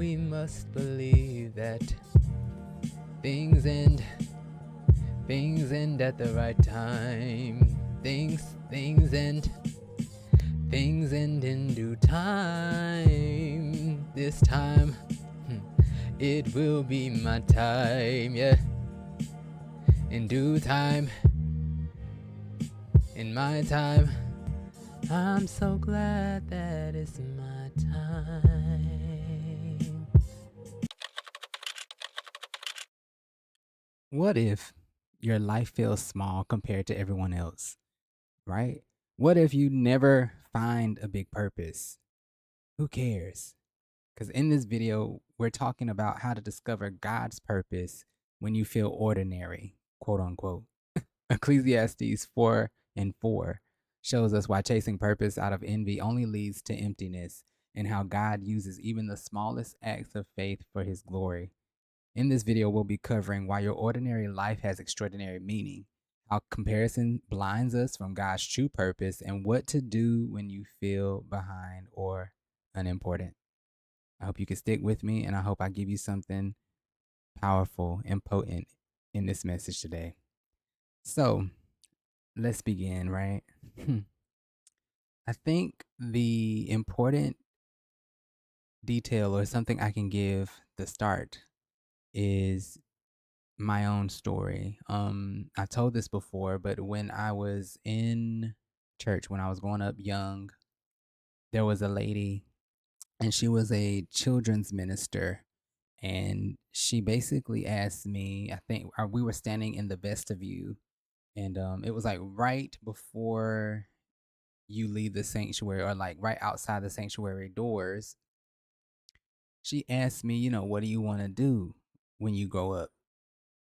We must believe that things end, things end at the right time. Things end, things end in due time. This time, it will be my time, yeah. In due time, in my time. I'm so glad that it's my time. What if your life feels small compared to everyone else, right? What if you never find a big purpose? Who cares? Because in this video, we're talking about how to discover God's purpose when you feel ordinary, quote unquote. Ecclesiastes 4 and 4 shows us why chasing purpose out of envy only leads to emptiness and how God uses even the smallest acts of faith for his glory. In this video, we'll be covering why your ordinary life has extraordinary meaning, how comparison blinds us from God's true purpose, and what to do when you feel behind or unimportant. I hope you can stick with me, and I hope I give you something powerful and potent in this message today. So, let's begin, right? I think the important detail or something I can give the start is my own story. I told this before, but when I was in church, when I was growing up young, there was a lady and she was a children's minister. And she basically asked me, I think we were standing in the vestibule, and it was like right before you leave the sanctuary or like right outside the sanctuary doors. She asked me, what do you want to do when you grow up?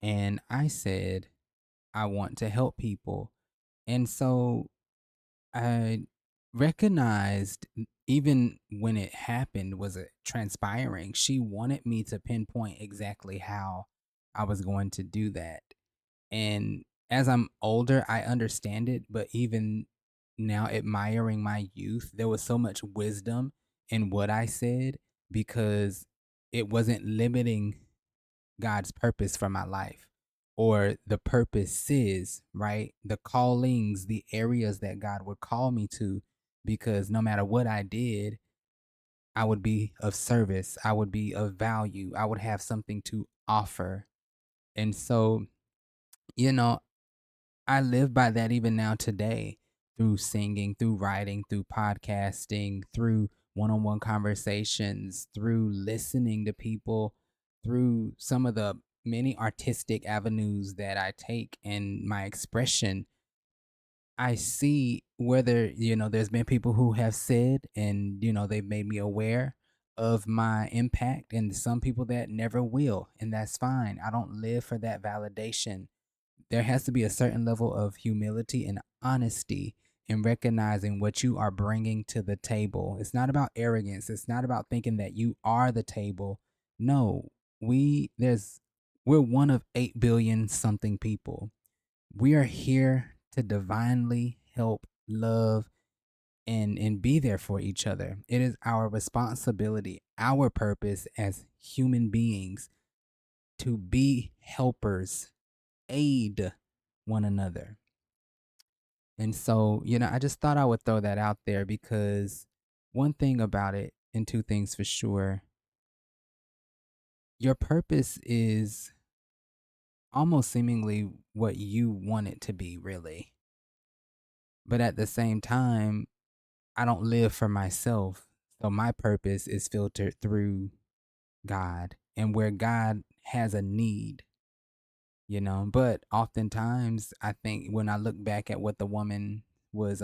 And I said, I want to help people. And so I recognized even when it happened was it transpiring, she wanted me to pinpoint exactly how I was going to do that. And as I'm older, I understand it, but even now admiring my youth, there was so much wisdom in what I said because it wasn't limiting God's purpose for my life or the purposes, right? The callings, the areas that God would call me to, because no matter what I did, I would be of service, I would be of value, I would have something to offer. And so, you know, I live by that even now today through singing, through writing, through podcasting, through one on one conversations, through listening to people, through some of the many artistic avenues that I take in my expression. I see whether, there's been people who have said and, they've made me aware of my impact, and some people that never will. And that's fine. I don't live for that validation. There has to be a certain level of humility and honesty in recognizing what you are bringing to the table. It's not about arrogance. It's not about thinking that you are the table. No, we're one of 8 billion something people. We are here to divinely help, love, and be there for each other. It is our responsibility, our purpose as human beings to be helpers, aid one another. And so, I just thought I would throw that out there because one thing about it, and two things for sure, your purpose is almost seemingly what you want it to be, really. But at the same time, I don't live for myself. So my purpose is filtered through God and where God has a need, But oftentimes, I think when I look back at what the woman was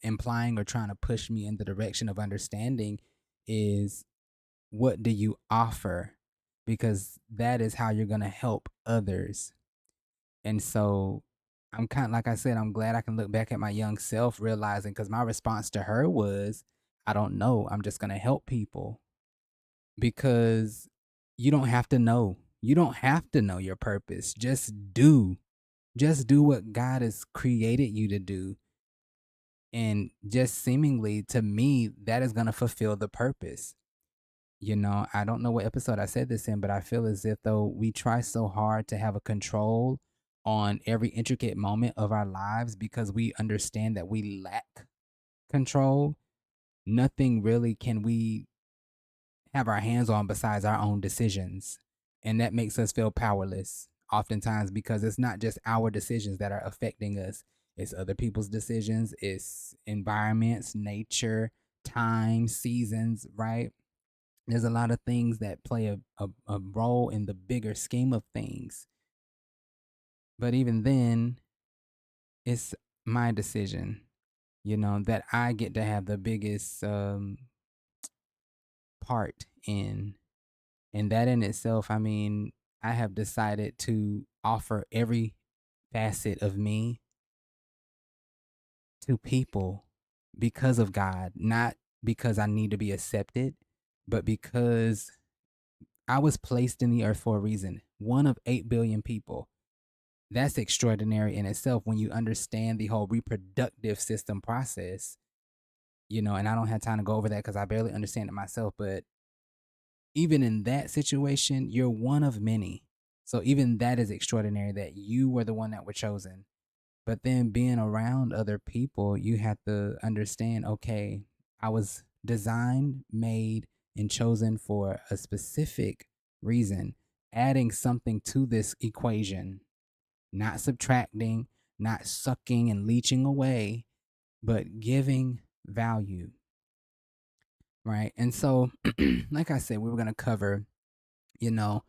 implying or trying to push me in the direction of understanding is, what do you offer? Because that is how you're going to help others. And so I'm kind of, like I said, I'm glad I can look back at my young self realizing, because my response to her was, I don't know. I'm just going to help people, because you don't have to know. You don't have to know your purpose. Just do what God has created you to do. And just seemingly to me, that is going to fulfill the purpose. I don't know what episode I said this in, but I feel as if though we try so hard to have a control on every intricate moment of our lives because we understand that we lack control, nothing really can we have our hands on besides our own decisions. And that makes us feel powerless oftentimes because it's not just our decisions that are affecting us, it's other people's decisions, it's environments, nature, time, seasons, right? There's a lot of things that play a role in the bigger scheme of things. But even then, it's my decision, that I get to have the biggest part in. And that in itself, I mean, I have decided to offer every facet of me to people because of God, not because I need to be accepted, but because I was placed in the earth for a reason. One of 8 billion people. That's extraordinary in itself when you understand the whole reproductive system process, and I don't have time to go over that because I barely understand it myself. But even in that situation, you're one of many. So even that is extraordinary that you were the one that were chosen. But then being around other people, you have to understand, okay, I was designed, made, and chosen for a specific reason, adding something to this equation, not subtracting, not sucking and leeching away, but giving value, right? And so, like I said, we were going to cover, you know,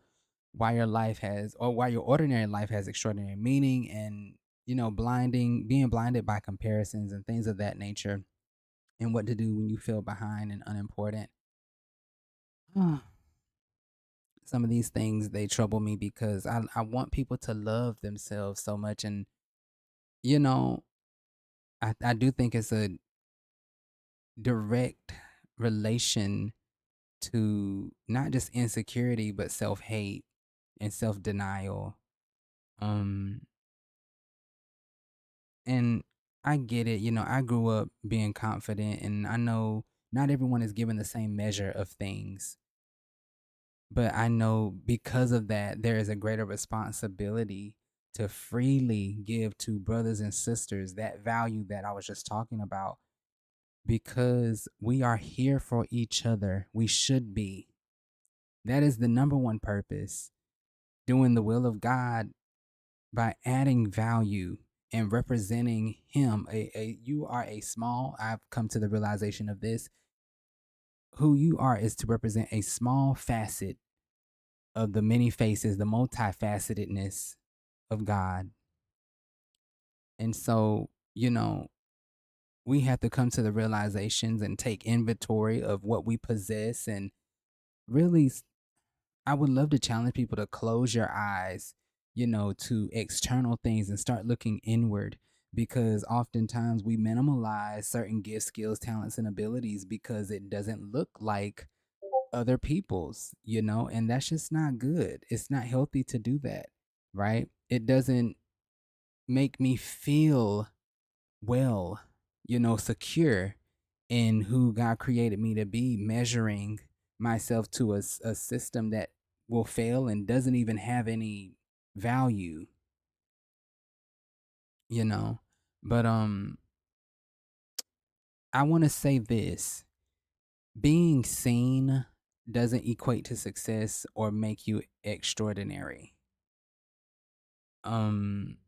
why your life has, or why your ordinary life has extraordinary meaning, and, being blinded by comparisons and things of that nature, and what to do when you feel behind and unimportant. Some of these things, they trouble me because I want people to love themselves so much. And, you know, I do think it's a direct relation to not just insecurity, but self hate and self denial. Um, and I get it. I grew up being confident, and I know not everyone is given the same measure of things. But I know because of that, there is a greater responsibility to freely give to brothers and sisters that value that I was just talking about, because we are here for each other. We should be. That is the number one purpose, doing the will of God by adding value and representing Him. You are a small, I've come to the realization of this. Who you are is to represent a small facet of the many faces, the multifacetedness of God. And so, we have to come to the realizations and take inventory of what we possess. And really, I would love to challenge people to close your eyes, to external things and start looking inward, because oftentimes we minimalize certain gifts, skills, talents, and abilities because it doesn't look like other people's, and that's just not good. It's not healthy to do that, right? It doesn't make me feel well, secure in who God created me to be, measuring myself to a system that will fail and doesn't even have any value, you know. But I want to say this: being seen doesn't equate to success or make you extraordinary. Um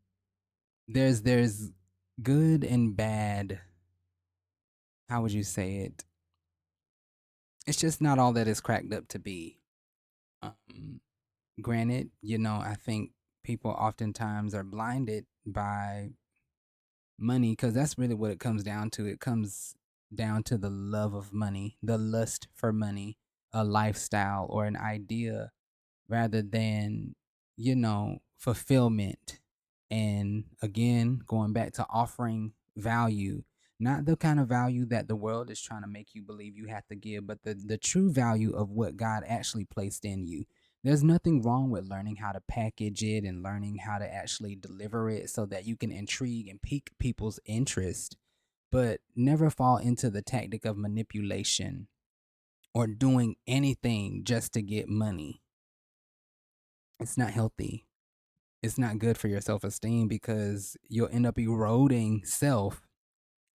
there's good and bad. How would you say it? It's just not all that it's cracked up to be. Um Granted, I think people oftentimes are blinded by money, because that's really what it comes down to. It comes down to the love of money, the lust for money, a lifestyle or an idea, rather than, fulfillment. And again, going back to offering value, not the kind of value that the world is trying to make you believe you have to give, but the true value of what God actually placed in you. There's nothing wrong with learning how to package it and learning how to actually deliver it so that you can intrigue and pique people's interest, but never fall into the tactic of manipulation, or doing anything just to get money. It's not healthy. It's not good for your self esteem because you'll end up eroding self,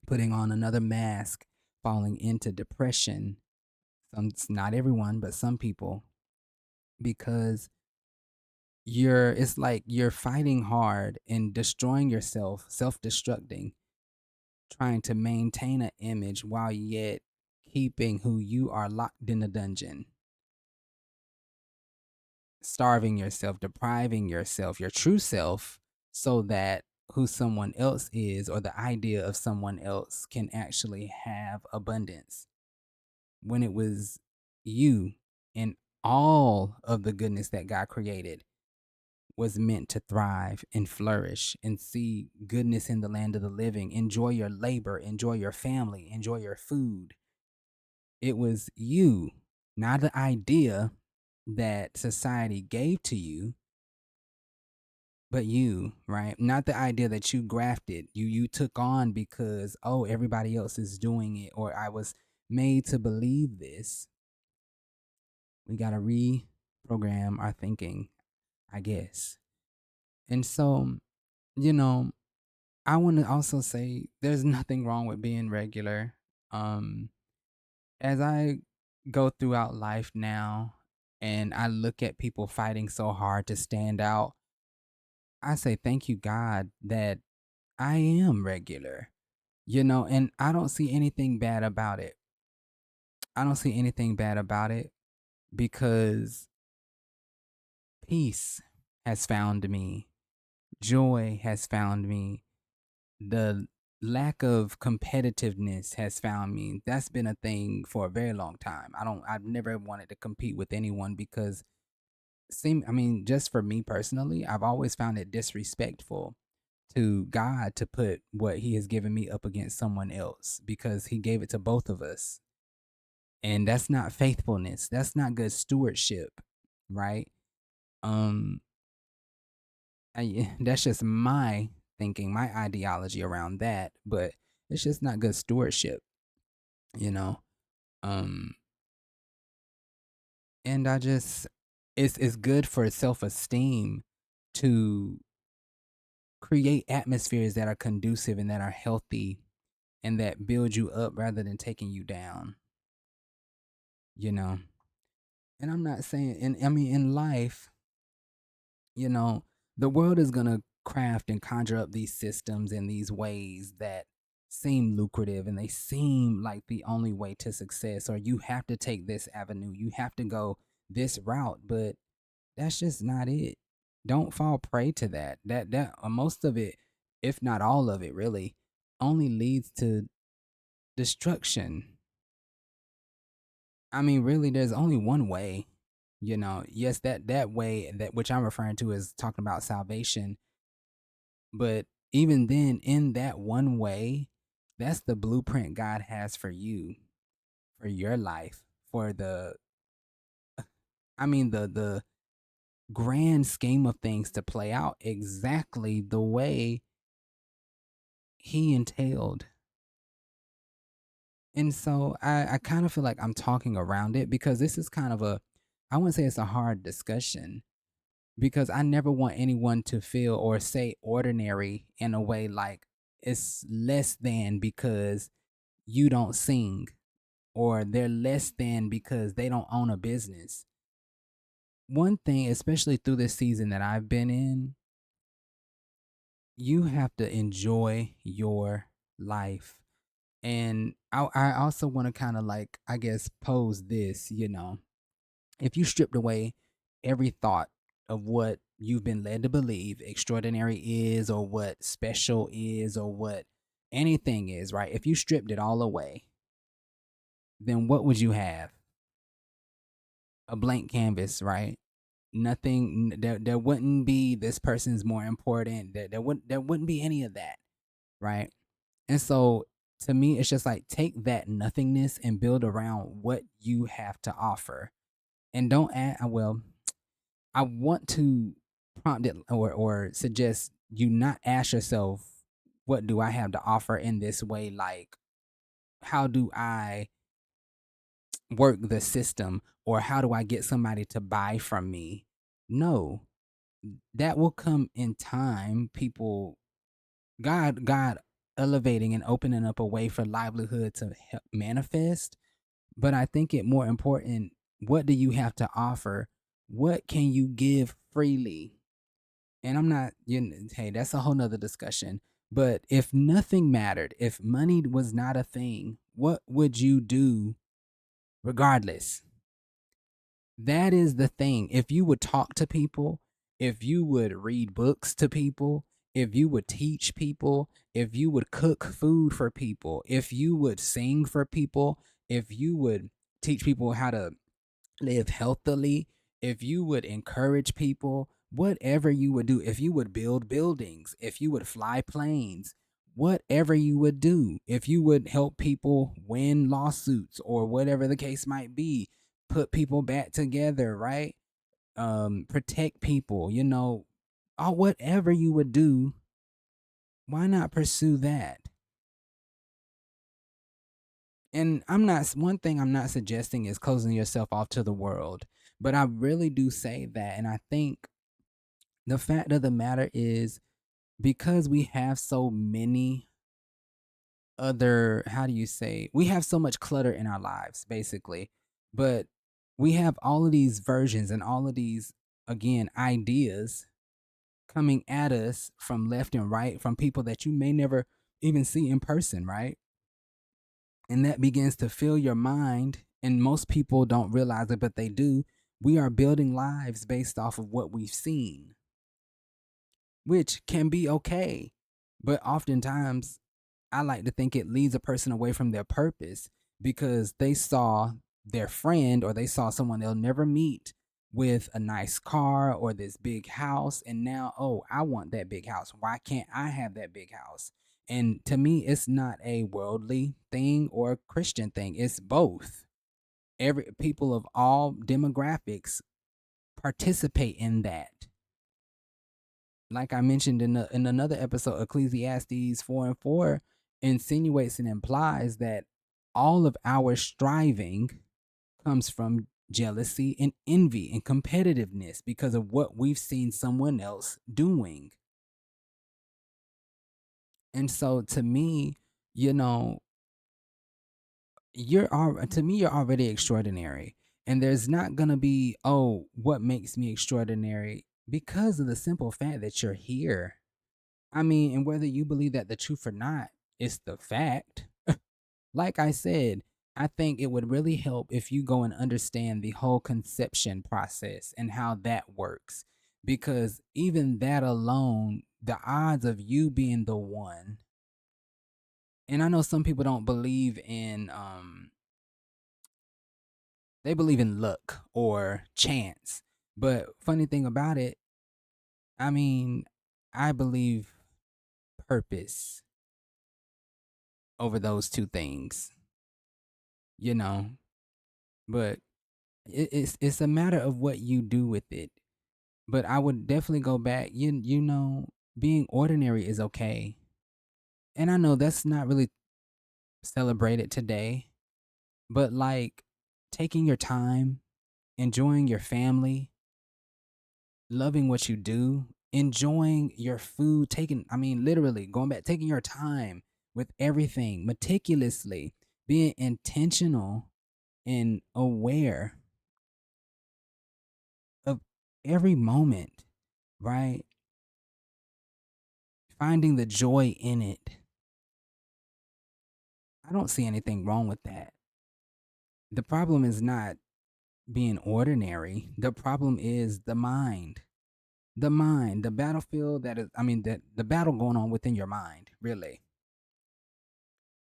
putting on another mask, falling into depression. It's not everyone, but some people, because it's like you're fighting hard and destroying yourself, self-destructing, trying to maintain an image while yet keeping who you are locked in a dungeon, starving yourself, depriving yourself, your true self, so that who someone else is or the idea of someone else can actually have abundance when it was you and all of the goodness that God created was meant to thrive and flourish and see goodness in the land of the living. Enjoy your labor, enjoy your family, enjoy your food. It was you, not the idea that society gave to you, but you, right? Not the idea that you grafted. You took on because oh, everybody else is doing it or I was made to believe this. We got to reprogram our thinking, I guess. And so, you know, I want to also say there's nothing wrong with being regular. Um, as I go throughout life now and I look at people fighting so hard to stand out, I say thank you, God, that I am regular, and I don't see anything bad about it. I don't see anything bad about it because peace has found me, joy has found me, the lack of competitiveness has found me. That's been a thing for a very long time. I've never wanted to compete with anyone because just for me personally, I've always found it disrespectful to God to put what he has given me up against someone else because he gave it to both of us. And that's not faithfulness. That's not good stewardship, right? Um that's just my thinking, my ideology around that, but it's just not good stewardship, you know. Um, and I just it's good for self-esteem to create atmospheres that are conducive and that are healthy and that build you up rather than taking you down, you know. And I'm not saying, and I mean, in life, you know, the world is going to craft and conjure up these systems and these ways that seem lucrative and they seem like the only way to success, or you have to take this avenue, you have to go this route, but that's just not it. Don't fall prey to that. Most of it, if not all of it, really only leads to destruction. I mean, really, there's only one way. Yes, that way that which I'm referring to is talking about salvation. But even then, in that one way, that's the blueprint God has for you, for your life, for the grand scheme of things to play out exactly the way he entailed. And so I kind of feel like I'm talking around it because this is kind of I wouldn't say it's a hard discussion because I never want anyone to feel or say ordinary in a way like it's less than because you don't sing or they're less than because they don't own a business. One thing, especially through this season that I've been in, you have to enjoy your life. And I also want to kind of like, I guess, pose this, if you stripped away every thought of what you've been led to believe extraordinary is, or what special is, or what anything is, right? If you stripped it all away, then what would you have? A blank canvas, right? Nothing. There wouldn't be this person's more important. There wouldn't be any of that, right? And so to me, it's just like take that nothingness and build around what you have to offer, and don't add. Well, I want to prompt it or suggest you not ask yourself, what do I have to offer in this way? Like, how do I work the system or how do I get somebody to buy from me. No, that will come in time. People, God elevating and opening up a way for livelihood to manifest. But I think it more important, what do you have to offer? What can you give freely? And I'm not, hey, that's a whole nother discussion. But if nothing mattered, if money was not a thing, what would you do regardless? That is the thing. If you would talk to people, if you would read books to people, if you would teach people, if you would cook food for people, if you would sing for people, if you would teach people how to live healthily, if you would encourage people, whatever you would do, if you would build buildings, if you would fly planes, whatever you would do, if you would help people win lawsuits or whatever the case might be, put people back together, right? Protect people, or whatever you would do, why not pursue that? And one thing I'm not suggesting is closing yourself off to the world, but I really do say that. And I think the fact of the matter is, because we have so many other, how do you say, we have so much clutter in our lives, basically, but we have all of these versions and all of these, again, ideas coming at us from left and right from people that you may never even see in person, right? And that begins to fill your mind. And most people don't realize it, but they do. We are building lives based off of what we've seen, which can be okay. But oftentimes, I like to think it leads a person away from their purpose because they saw their friend or they saw someone they'll never meet with a nice car or this big house. And now, oh, I want that big house. Why can't I have that big house? And to me, it's not a worldly thing or a Christian thing. It's both. Every people of all demographics participate in that. Like I mentioned in another episode, Ecclesiastes 4:4 insinuates and implies that all of our striving comes from jealousy and envy and competitiveness because of what we've seen someone else doing. And so to me, you know, you're already extraordinary. And there's not going to be, oh, what makes me extraordinary, because of the simple fact that you're here. I mean, and whether you believe that the truth or not, it's the fact. Like I said, I think it would really help if you go and understand the whole conception process and how that works. Because even that alone, the odds of you being the one, and I know some people don't believe in they believe in luck or chance. But funny thing about it, I mean, I believe purpose over those two things, you know. But it's a matter of what you do with it. But I would definitely go back. Being ordinary is okay. And I know that's not really celebrated today, but like taking your time, enjoying your family, loving what you do, enjoying your food, I mean, literally going back, taking your time with everything meticulously, being intentional and aware of every moment, right? Finding the joy in it. I don't see anything wrong with that. The problem is not being ordinary. The problem is the mind. The mind, the battlefield that is, I mean, the battle going on within your mind, really.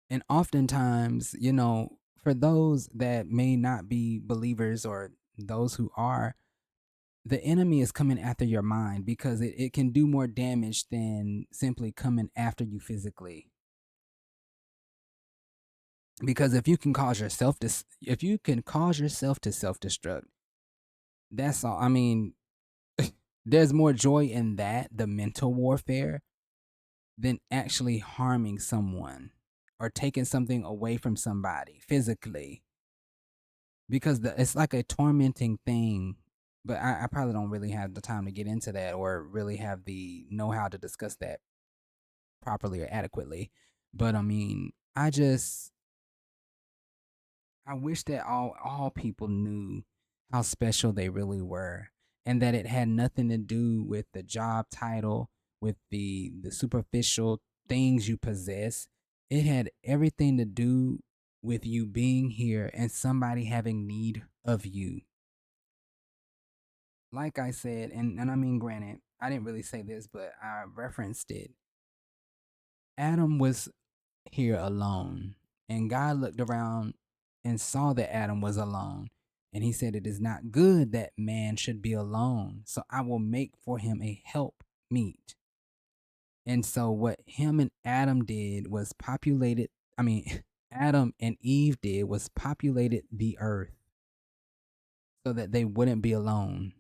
And oftentimes, for those that may not be believers or those who are, the enemy is coming after your mind because it can do more damage than simply coming after you physically. Because if you can cause yourself to self-destruct, that's all. I mean, there's more joy in that, the mental warfare, than actually harming someone or taking something away from somebody physically. because it's like a tormenting thing. But I probably don't really have the time to get into that or really have the know how to discuss that properly or adequately. But I mean, I wish that all people knew how special they really were, and that it had nothing to do with the job title, with the superficial things you possess. It had everything to do with you being here and somebody having need of you. Like I said, and I mean, granted, I didn't really say this, but I referenced it. Adam was here alone. And God looked around and saw that Adam was alone. And he said, "It is not good that man should be alone. So I will make for him a help meet." And so what him and Adam did was I mean, Adam and Eve did was populated the earth so that they wouldn't be alone.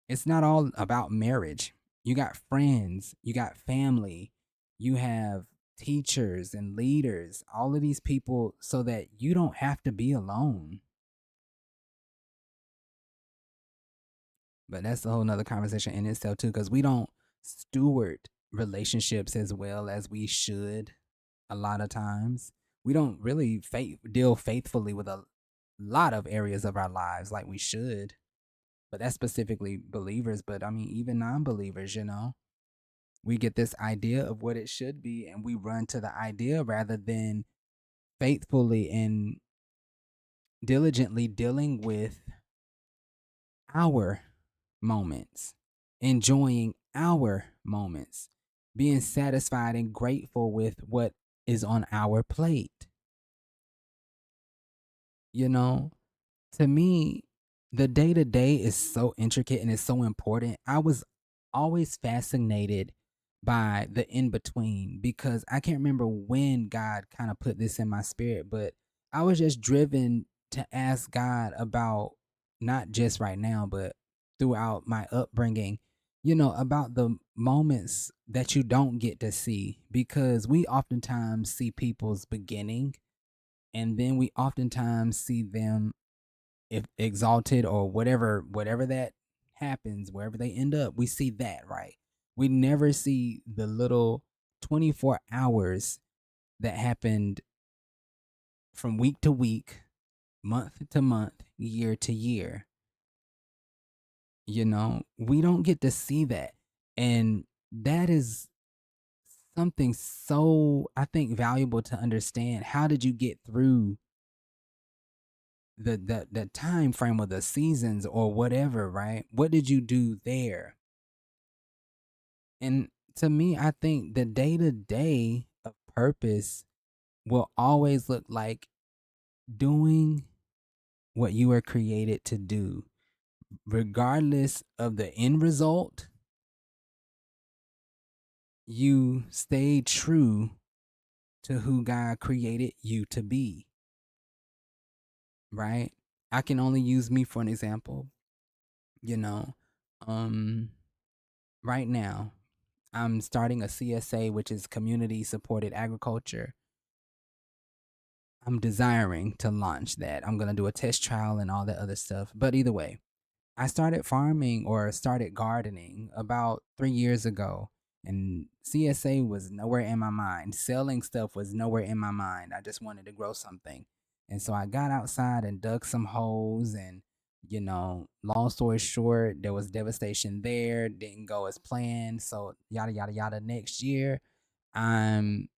It's not all about marriage. You got friends, you got family, you have teachers and leaders, all of these people so that you don't have to be alone. But that's a whole nother conversation in itself too, because we don't steward relationships as well as we should a lot of times. We don't really deal faithfully with a lot of areas of our lives like we should. But that's specifically believers, but I mean even non-believers, we get this idea of what it should be and we run to the idea rather than faithfully and diligently dealing with our moments, enjoying our moments, being satisfied and grateful with what is on our plate. You know, to me, the day to day is so intricate and it's so important. I was always fascinated by the in between because I can't remember when God kind of put this in my spirit, but I was just driven to ask God about not just right now, but throughout my upbringing, about the moments that you don't get to see because we oftentimes see people's beginning and then we oftentimes see them if exalted or whatever that happens, wherever they end up, we see that, right? We never see the little 24 hours that happened from week to week, month to month, year to year. We don't get to see that. And that is something so, I think, valuable to understand. How did you get through the time frame of the seasons or whatever, right? What did you do there? And to me, I think the day to day of purpose will always look like doing what you were created to do, regardless of the end result. You stay true to who God created you to be, right? I can only use me for an example, you know. Um right now, I'm starting a CSA, which is community supported agriculture. I'm desiring to launch that. I'm going to do a test trial and all that other stuff. But either way, I started farming or started gardening about 3 years ago. And CSA was nowhere in my mind. Selling stuff was nowhere in my mind. I just wanted to grow something. And so I got outside and dug some holes. And, long story short, there was devastation there. Didn't go as planned. So, yada, yada, yada. Next year, I'm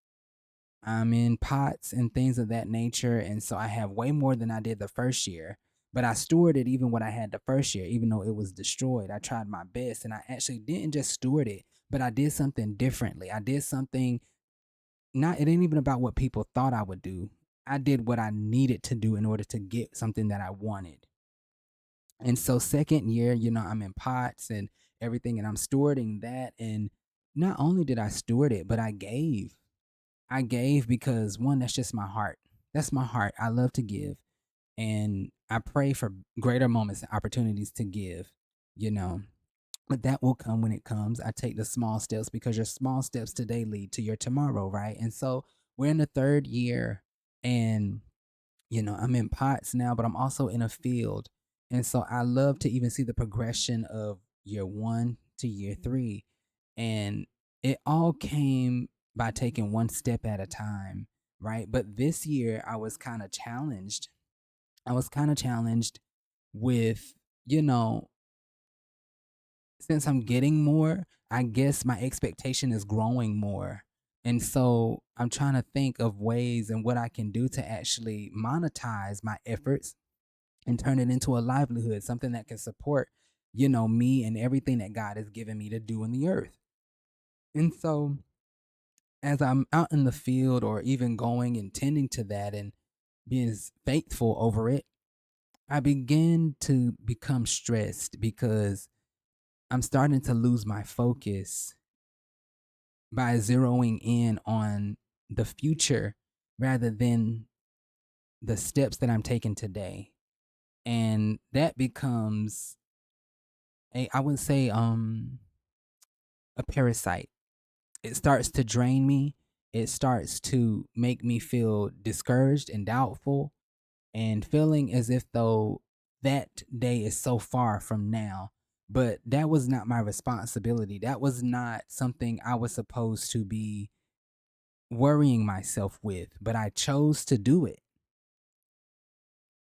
I'm in pots and things of that nature. And so I have way more than I did the first year. But I stewarded even what I had the first year, even though it was destroyed. I tried my best and I actually didn't just steward it, but I did something differently. I did something it ain't even about what people thought I would do. I did what I needed to do in order to get something that I wanted. And so second year, I'm in pots and everything and I'm stewarding that. And not only did I steward it, but I gave. I gave because one, that's just my heart. That's my heart. I love to give. And I pray for greater moments and opportunities to give, you know. But that will come when it comes. I take the small steps because your small steps today lead to your tomorrow, right? And so we're in the third year and I'm in pots now, but I'm also in a field. And so I love to even see the progression of year 1 to year 3. And it all came by taking one step at a time, right? But this year I was kind of challenged. I was kind of challenged with, you know, since I'm getting more, I guess my expectation is growing more. And so I'm trying to think of ways and what I can do to actually monetize my efforts and turn it into a livelihood, something that can support, me and everything that God has given me to do in the earth. And so as I'm out in the field or even going and tending to that and being faithful over it, I begin to become stressed because I'm starting to lose my focus by zeroing in on the future rather than the steps that I'm taking today. And that becomes I would say a parasite. It starts to drain me. It starts to make me feel discouraged and doubtful and feeling as if though that day is so far from now. But that was not my responsibility. That was not something I was supposed to be worrying myself with, but I chose to do it.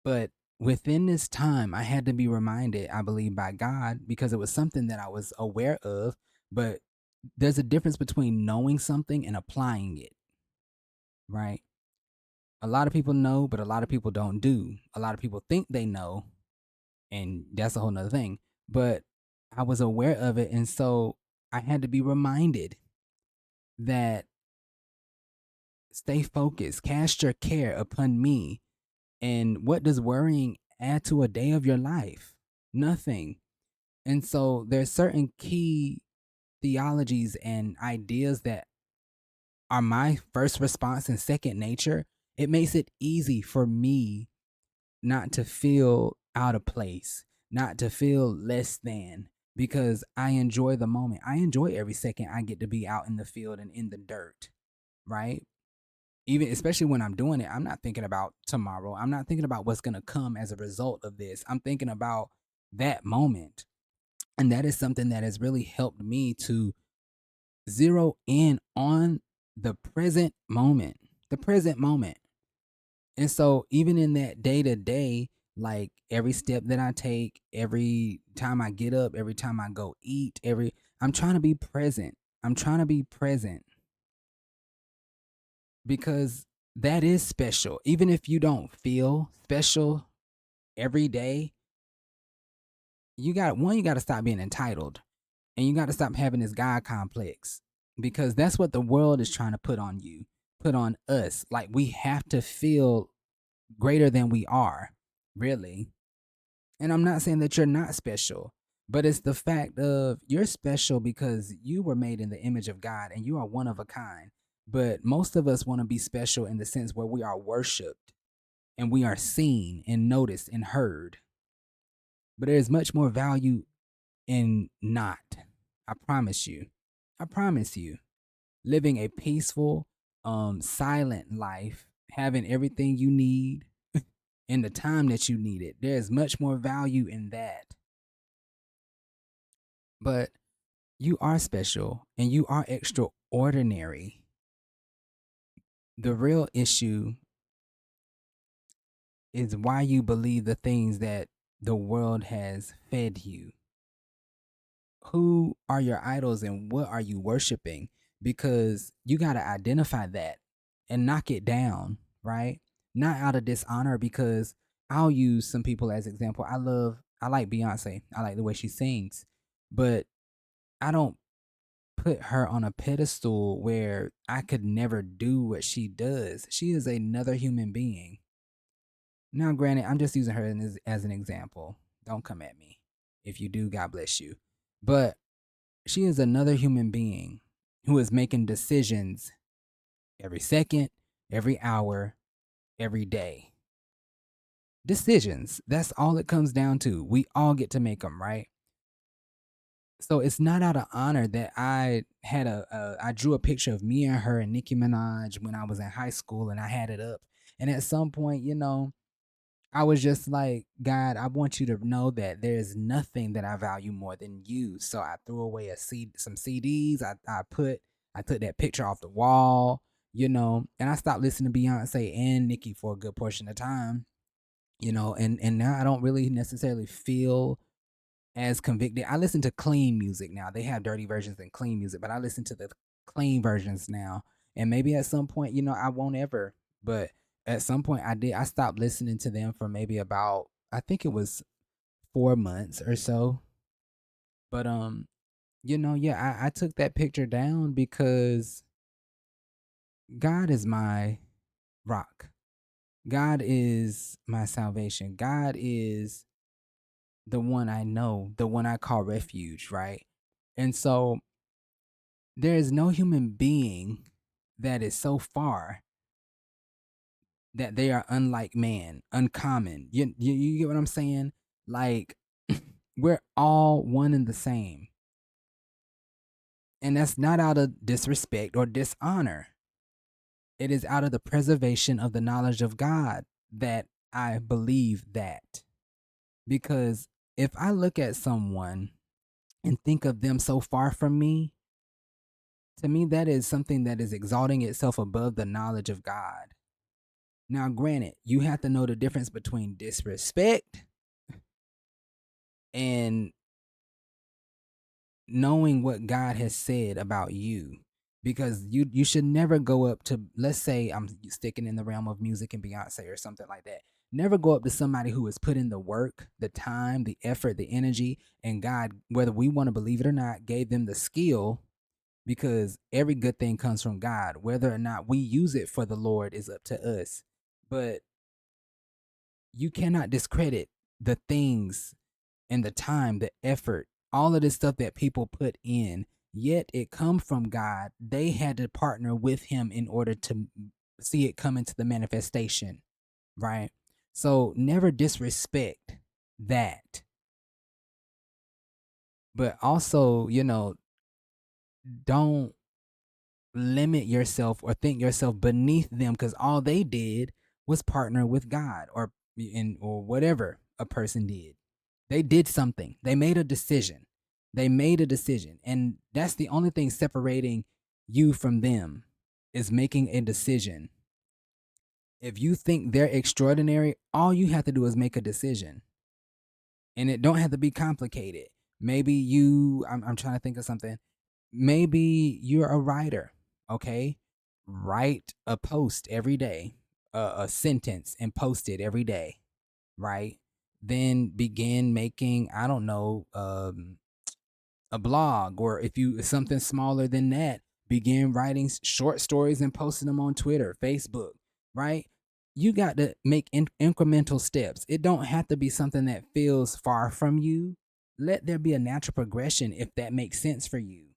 But within this time, I had to be reminded, I believe, by God, because it was something that I was aware of. But there's a difference between knowing something and applying it, right? A lot of people know, but a lot of people don't do. A lot of people think they know, and that's a whole nother thing. But I was aware of it. And so I had to be reminded that stay focused, cast your care upon me. And what does worrying add to a day of your life? Nothing. And so there's certain key theologies and ideas that are my first response and second nature. It makes it easy for me not to feel out of place, not to feel less than, because I enjoy the moment. I enjoy every second I get to be out in the field and in the dirt, right? Even especially when I'm doing it, I'm not thinking about tomorrow. I'm not thinking about what's going to come as a result of this. I'm thinking about that moment. And that is something that has really helped me to zero in on the present moment, the present moment. And so, even in that day to day, like every step that I take, every time I get up, every time I go eat, I'm trying to be present. I'm trying to be present because that is special. Even if you don't feel special every day, you got to stop being entitled and you got to stop having this God complex because that's what the world is trying to put on you, put on us. Like we have to feel greater than we are, really. And I'm not saying that you're not special, but it's the fact of you're special because you were made in the image of God and you are one of a kind. But most of us want to be special in the sense where we are worshiped and we are seen and noticed and heard. But there is much more value in not. I promise you. I promise you. Living a peaceful, silent life, having everything you need in the time that you need it. There's much more value in that. But you are special and you are extraordinary. The real issue is why you believe the things that the world has fed you. Who are your idols and what are you worshiping? Because you got to identify that and knock it down, right? Not out of dishonor, because I'll use some people as example. I like Beyonce. I like the way she sings, but I don't put her on a pedestal where I could never do what she does. She is another human being. Now, granted, I'm just using her as an example. Don't come at me. If you do, God bless you. But she is another human being who is making decisions every second, every hour, every day. Decisions. That's all it comes down to. We all get to make them, right? So it's not out of honor that I drew a picture of me and her and Nicki Minaj when I was in high school and I had it up And at some point, I was just like, God, I want you to know that there is nothing that I value more than you. So I threw away some CDs. I took that picture off the wall, and I stopped listening to Beyonce and Nicki for a good portion of time, and now I don't really necessarily feel as convicted. I listen to clean music now. They have dirty versions and clean music, but I listen to the clean versions now. And maybe at some point, I won't ever, but at some point I did. I stopped listening to them for maybe about, I think it was 4 months or so. But yeah, I took that picture down because God is my rock. God is my salvation. God is the one I know, the one I call refuge, right? And so there is no human being that is so far that they are unlike man, uncommon. You get what I'm saying? Like we're all one and the same. And that's not out of disrespect or dishonor. It is out of the preservation of the knowledge of God that I believe that. Because if I look at someone and think of them so far from me, to me, that is something that is exalting itself above the knowledge of God. Now, granted, you have to know the difference between disrespect and knowing what God has said about you. Because you should never go up to, let's say I'm sticking in the realm of music and Beyonce or something like that. Never go up to somebody who has put in the work, the time, the effort, the energy, and God, whether we want to believe it or not, gave them the skill, because every good thing comes from God. Whether or not we use it for the Lord is up to us. But you cannot discredit the things and the time, the effort, all of this stuff that people put in. Yet it come from God. They had to partner with him in order to see it come into the manifestation, right? So never disrespect that. But also, don't limit yourself or think yourself beneath them, because all they did was partner with God, or whatever a person did. They did something. They made a decision. And that's the only thing separating you from them, is making a decision. If you think they're extraordinary, all you have to do is make a decision. And it don't have to be complicated. Maybe I'm trying to think of something. Maybe you're a writer, okay? Write a post every day, a sentence, and post it every day, right? Then begin making, I don't know, a blog, or if you something smaller than that, begin writing short stories and posting them on Twitter, Facebook, right? You got to make incremental steps. It don't have to be something that feels far from you. Let there be a natural progression if that makes sense for you,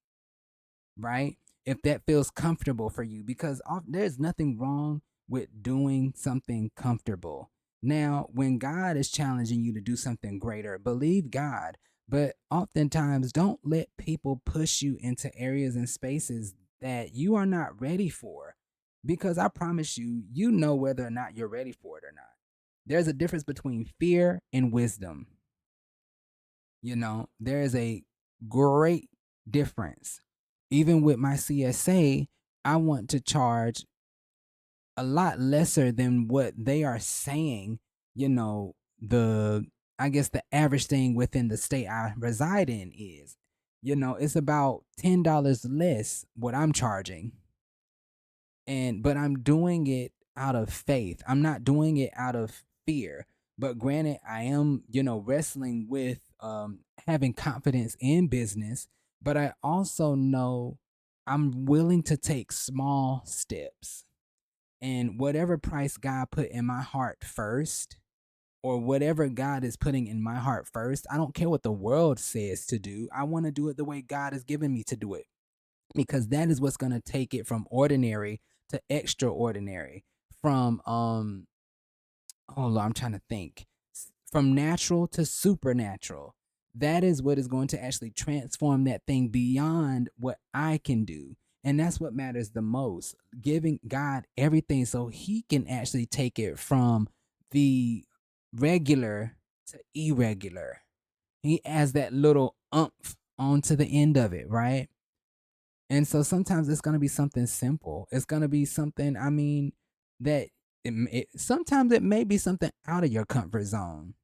right? If that feels comfortable for you, because there's nothing wrong with doing something comfortable. Now, when God is challenging you to do something greater, believe God, but oftentimes don't let people push you into areas and spaces that you are not ready for, because I promise you, you know whether or not you're ready for it or not. There's a difference between fear and wisdom. There is a great difference. Even with my CSA, I want to charge a lot lesser than what they are saying, the I guess the average thing within the state I reside in is. It's about $10 less what I'm charging. But I'm doing it out of faith. I'm not doing it out of fear. But granted, I am, wrestling with having confidence in business, but I also know I'm willing to take small steps. And whatever price God put in my heart first, or whatever God is putting in my heart first, I don't care what the world says to do. I want to do it the way God has given me to do it, because that is what's going to take it from ordinary to extraordinary, from oh Lord, I'm trying to think, from natural to supernatural. That is what is going to actually transform that thing beyond what I can do. And that's what matters the most. Giving God everything so he can actually take it from the regular to irregular. He adds that little umph onto the end of it, right? And so sometimes it's going to be something simple. It's going to be something, I mean, that sometimes it may be something out of your comfort zone.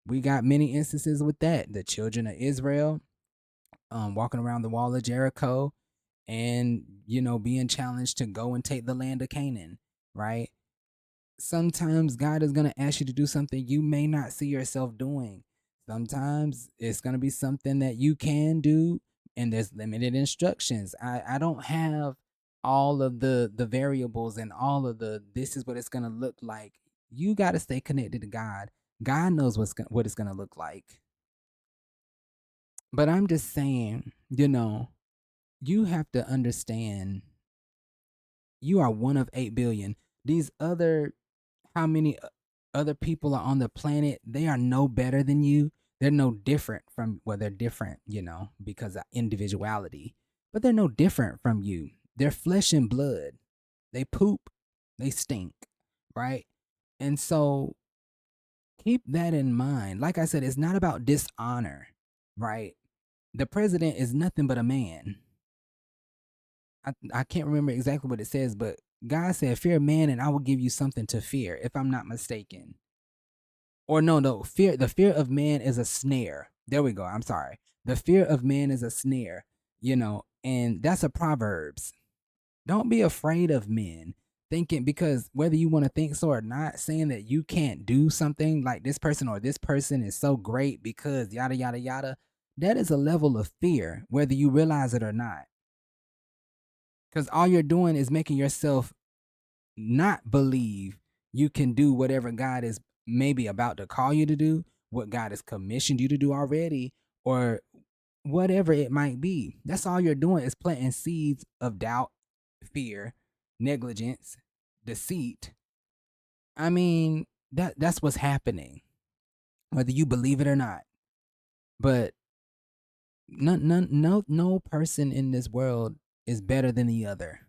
We got many instances with that. The children of Israel walking around the wall of Jericho and, being challenged to go and take the land of Canaan, right? Sometimes God is going to ask you to do something you may not see yourself doing. Sometimes it's going to be something that you can do and there's limited instructions. I don't have all of the variables and all of the this is what it's going to look like. You got to stay connected to God. God knows what it's going to look like. But I'm just saying, you have to understand you are one of 8 billion. These other how many other people are on the planet, they are no better than you. They're no different from, well, they're different, because of individuality, but they're no different from you. They're flesh and blood. They poop, they stink, right? And so keep that in mind. Like I said, it's not about dishonor, right? The president is nothing but a man. I can't remember exactly what it says, but God said, fear man and I will give you something to fear, if I'm not mistaken. Or no, the fear of man is a snare. There we go. I'm sorry. The fear of man is a snare, and that's a Proverbs. Don't be afraid of men. Thinking because whether you want to think so or not, saying that you can't do something like this person or this person is so great because yada yada yada, that is a level of fear, whether you realize it or not. Because all you're doing is making yourself not believe you can do whatever God is maybe about to call you to do, what God has commissioned you to do already, or whatever it might be. That's all you're doing is planting seeds of doubt, fear, negligence, deceit. I mean, that's what's happening, whether you believe it or not. But no person in this world is better than the other.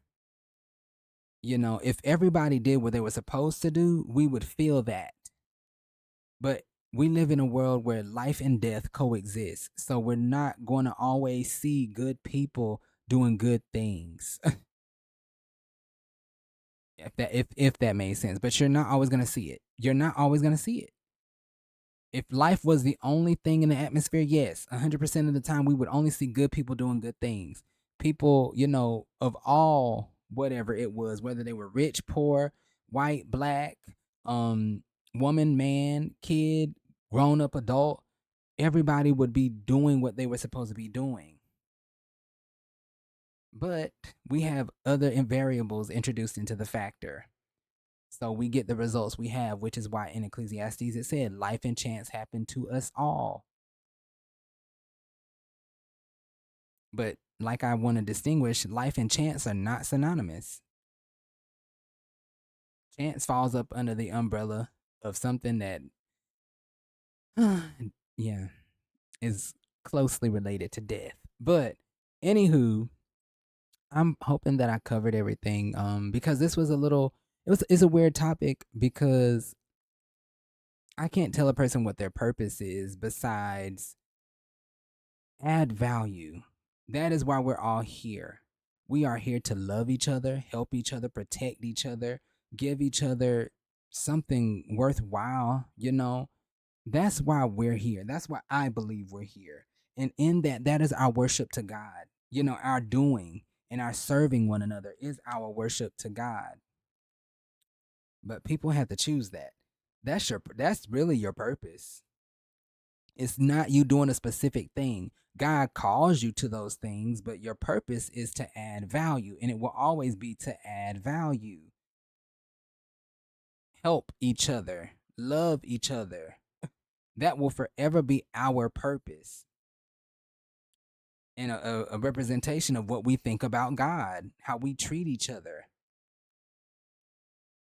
If everybody did what they were supposed to do, we would feel that. But we live in a world where life and death coexist. So we're not going to always see good people doing good things. if that makes sense. But you're not always going to see it. You're not always going to see it. If life was the only thing in the atmosphere, yes, 100% of the time we would only see good people doing good things. People, of all whatever it was, whether they were rich, poor, white, black, woman, man, kid, grown up, adult, everybody would be doing what they were supposed to be doing. But we have other variables introduced into the factor. So we get the results we have, which is why in Ecclesiastes it said, life and chance happen to us all. But like I want to distinguish, life and chance are not synonymous. Chance falls up under the umbrella of something that, yeah, is closely related to death. But anywho, I'm hoping that I covered everything. Because this was it's a weird topic because I can't tell a person what their purpose is besides add value. That is why we're all here. We are here to love each other, help each other, protect each other, give each other something worthwhile, That's why we're here. That's why I believe we're here. And in that is our worship to God. Our doing and our serving one another is our worship to God. But people have to choose that. That's really your purpose. It's not you doing a specific thing. God calls you to those things, but your purpose is to add value, and it will always be to add value. Help each other, love each other. That will forever be our purpose and a representation of what we think about God, how we treat each other.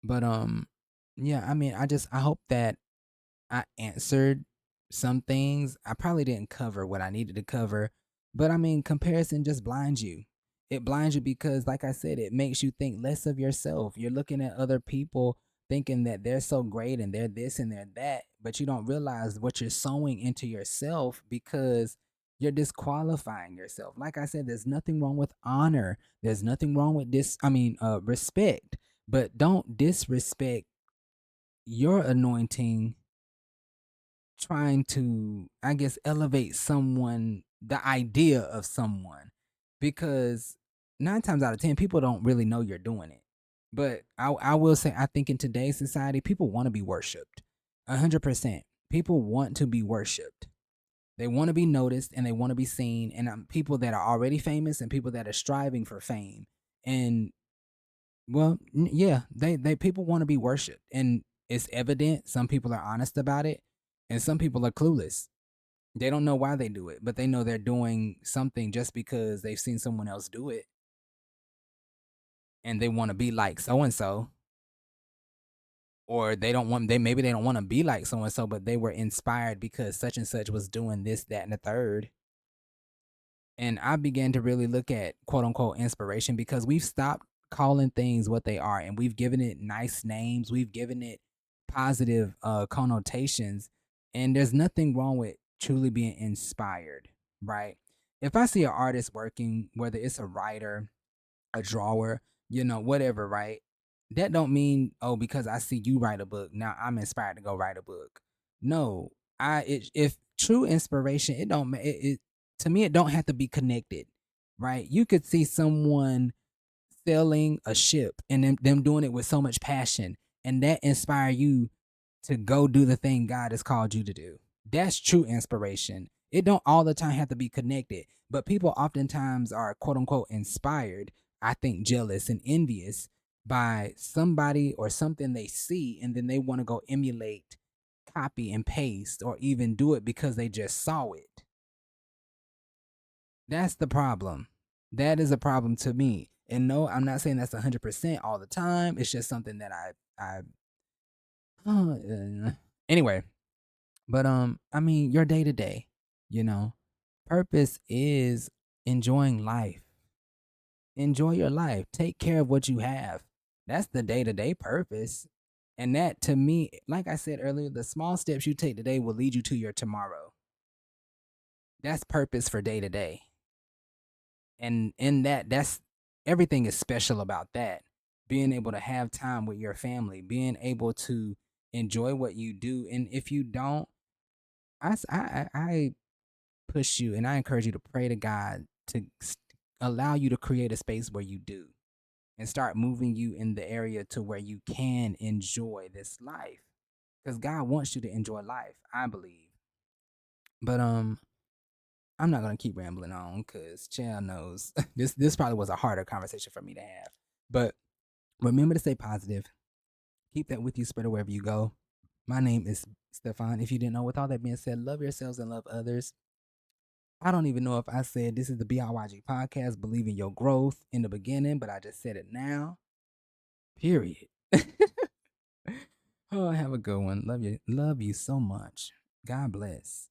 But yeah, I mean, I hope that I answered some things. I probably didn't cover what I needed to cover, but I mean, comparison just blinds you. It blinds you because, like I said, it makes you think less of yourself. You're looking at other people thinking that they're so great and they're this and they're that, but you don't realize what you're sowing into yourself because you're disqualifying yourself. Like I said, there's nothing wrong with honor. There's nothing wrong with respect, but don't disrespect your anointing trying to, I guess, elevate someone, the idea of someone, because 9 times out of 10, people don't really know you're doing it. But I will say, I think in today's society, people want to be worshipped. 100%. People want to be worshipped. They want to be noticed and they want to be seen. And people that are already famous and people that are striving for fame. And well, yeah, they people want to be worshipped, and it's evident. Some people are honest about it, and some people are clueless. They don't know why they do it, but they know they're doing something just because they've seen someone else do it, and they want to be like so and so, or they don't want they don't want to be like so and so, but they were inspired because such and such was doing this, that, and the third. And I began to really look at quote unquote inspiration because we've stopped calling things what they are and we've given it nice names. We've given it positive connotations. And there's nothing wrong with truly being inspired, right? If I see an artist working, whether it's a writer, a drawer, whatever, right? That don't mean, oh, because I see you write a book, now I'm inspired to go write a book. No, if true inspiration, it don't it to me it don't have to be connected, right? You could see someone sailing a ship and them doing it with so much passion, and that inspire you to go do the thing God has called you to do. That's true inspiration. It don't all the time have to be connected, but people oftentimes are quote unquote inspired, I think jealous and envious by somebody or something they see, and then they want to go emulate, copy and paste, or even do it because they just saw it. That's the problem. That is a problem to me. And no, I'm not saying that's 100% all the time. It's just something that anyway, but I mean, your day to day, you know, purpose is enjoying life. Enjoy your life. Take care of what you have. That's the day to day purpose. And that to me, like I said earlier, the small steps you take today will lead you to your tomorrow. That's purpose for day to day. And in that's everything is special about that. Being able to have time with your family, being able to enjoy what you do. And if you don't, I push you and I encourage you to pray to God to allow you to create a space where you do and start moving you in the area to where you can enjoy this life because God wants you to enjoy life, I believe. But I'm not gonna keep rambling on because Chad knows this probably was a harder conversation for me to have. But remember to stay positive. Keep that with you, spread it wherever you go. My name is Stefan. If you didn't know, with all that being said, love yourselves and love others. I don't even know if I said this is the BIYG podcast, believe in your growth in the beginning, but I just said it now. Period. Oh, have a good one. Love you. Love you so much. God bless.